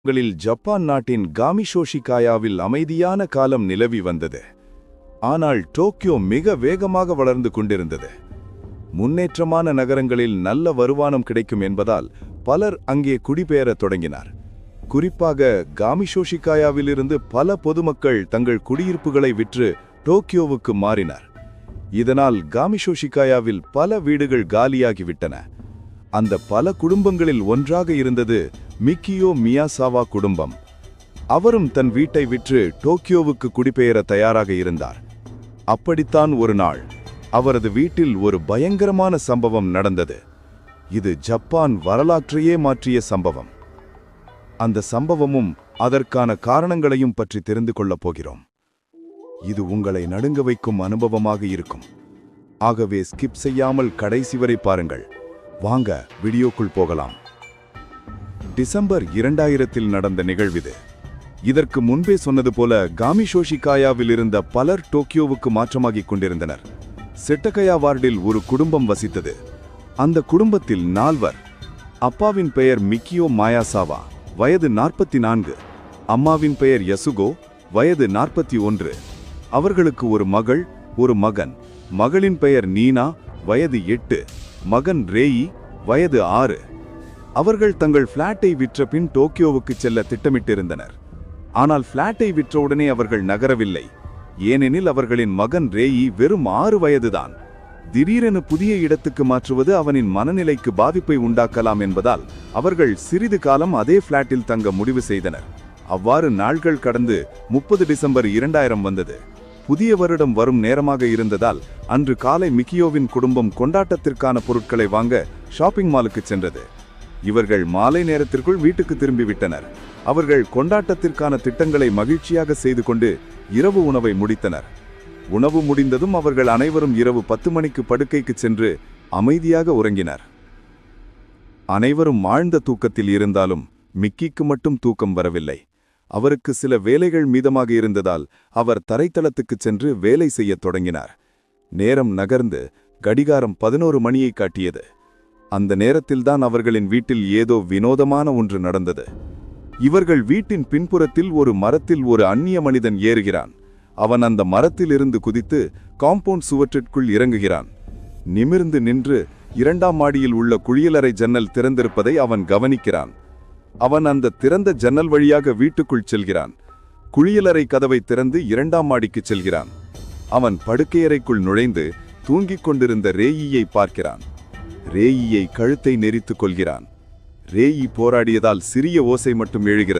களில் ஜப்பான் நாட்டின் காமிஷோஷிகாயாவில் அமைதியான காலம் நிலவி வந்தது. ஆனால் டோக்கியோ மிக வேகமாக வளர்ந்து கொண்டிருந்தது. முன்னேற்றமான நகரங்களில் நல்ல வருமானம் கிடைக்கும் என்பதால் பலர் அங்கே குடிபெயரத் தொடங்கினார். குறிப்பாக காமிஷோஷிகாயாவிலிருந்து பல பொதுமக்கள் தங்கள் குடியிருப்புகளை விற்று டோக்கியோவுக்கு மாறினார். இதனால் காமிஷோஷிகாயாவில் பல வீடுகள் காலியாகிவிட்டன. அந்த பல குடும்பங்களில் ஒன்றாக இருந்தது மிக்கியோ மியாசாவா குடும்பம். அவரும் தன் வீட்டை விற்று டோக்கியோவுக்கு குடிபெயர தயாராக இருந்தார். அப்படித்தான் ஒரு நாள் அவரது வீட்டில் ஒரு பயங்கரமான சம்பவம் நடந்தது. இது ஜப்பான் வரலாற்றையே மாற்றிய சம்பவம். அந்த சம்பவமும் அதற்கான காரணங்களையும் பற்றி தெரிந்து கொள்ளப் போகிறோம். இது உங்களை நடுங்க வைக்கும் அனுபவமாக இருக்கும். ஆகவே ஸ்கிப் செய்யாமல் கடைசி வரை பாருங்கள். வாங்க வீடியோக்குள் போகலாம். டிசம்பர் 2000 நடந்த நிகழ்விது. இதற்கு முன்பே சொன்னது போல காமிஷோஷிகாயாவில் இருந்த பலர் டோக்கியோவுக்கு மாற்றமாகிக் கொண்டிருந்தனர். செட்டகயா வார்டில் ஒரு குடும்பம் வசித்தது. அந்த குடும்பத்தில் 4. அப்பாவின் பெயர் மிக்கியோ மாயாசாவா, வயது 44. அம்மாவின் பெயர் யசுகோ, வயது 41. அவர்களுக்கு ஒரு மகள், ஒரு மகன். மகளின் பெயர் நீனா, வயது 8. மகன் ரேயி, வயது 6. அவர்கள் தங்கள் பிளாட்டை விற்ற பின் டோக்கியோவுக்கு செல்ல திட்டமிட்டிருந்தனர். ஆனால் பிளாட்டை விற்றவுடனே அவர்கள் நகரவில்லை. ஏனெனில் அவர்களின் மகன் ரேயி வெறும் 6 வயதுதான். திடீரென புதிய இடத்துக்கு மாற்றுவது அவனின் மனநிலைக்கு பாதிப்பை உண்டாக்கலாம் என்பதால் அவர்கள் சிறிது காலம் அதே பிளாட்டில் தங்க முடிவு செய்தனர். அவ்வாறு நாள்கள் கடந்து 30 டிசம்பர் 2000 வந்தது. புதிய வருடம் வரும் நேரமாக இருந்ததால் அன்று காலை மிக்கியோவின் குடும்பம் கொண்டாட்டத்திற்கான பொருட்களை வாங்க ஷாப்பிங் மாலுக்கு சென்றது. இவர்கள் மாலை நேரத்திற்குள் வீட்டுக்கு திரும்பிவிட்டனர். அவர்கள் கொண்டாட்டத்திற்கான திட்டங்களை மகிழ்ச்சியாக செய்து கொண்டு இரவு உணவை முடித்தனர். உணவு முடிந்ததும் அவர்கள் அனைவரும் இரவு 10 மணிக்கு படுக்கைக்கு சென்று அமைதியாக உறங்கினர். அனைவரும் ஆழ்ந்த தூக்கத்தில் இருந்தாலும் மிக்கிக்கு மட்டும் தூக்கம் வரவில்லை. அவருக்கு சில வேலைகள் மீதமாக இருந்ததால் அவர் தரைத்தளத்துக்கு சென்று வேலை செய்யத் தொடங்கினார். நேரம் நகர்ந்து கடிகாரம் 11 மணியை காட்டியது. அந்த நேரத்தில்தான் அவர்களின் வீட்டில் ஏதோ வினோதமான ஒன்று நடந்தது. இவர்கள் வீட்டின் பின்புறத்தில் ஒரு மரத்தில் ஒரு அந்நிய மனிதன் ஏறுகிறான். அவன் அந்த மரத்தில் இருந்து குதித்து காம்பவுண்ட் சுவற்றிற்குள் இறங்குகிறான். நிமிர்ந்து நின்று 2ஆம் மாடியில் உள்ள குளியலறை ஜன்னல் திறந்திருப்பதை அவன் கவனிக்கிறான். அவன் அந்த திறந்த ஜன்னல் வழியாக வீட்டுக்குள் செல்கிறான். குளியலறை கதவை திறந்து 2ஆம் மாடிக்கு செல்கிறான். அவன் படுக்கையறைக்குள் நுழைந்து தூங்கிக் கொண்டிருந்த ரேயியை பார்க்கிறான். ரேயியை கழுத்தை நெரித்துக் கொள்கிறான். ரேயி போராடியதால் சிறிய ஓசை மட்டும் எழுகிறது.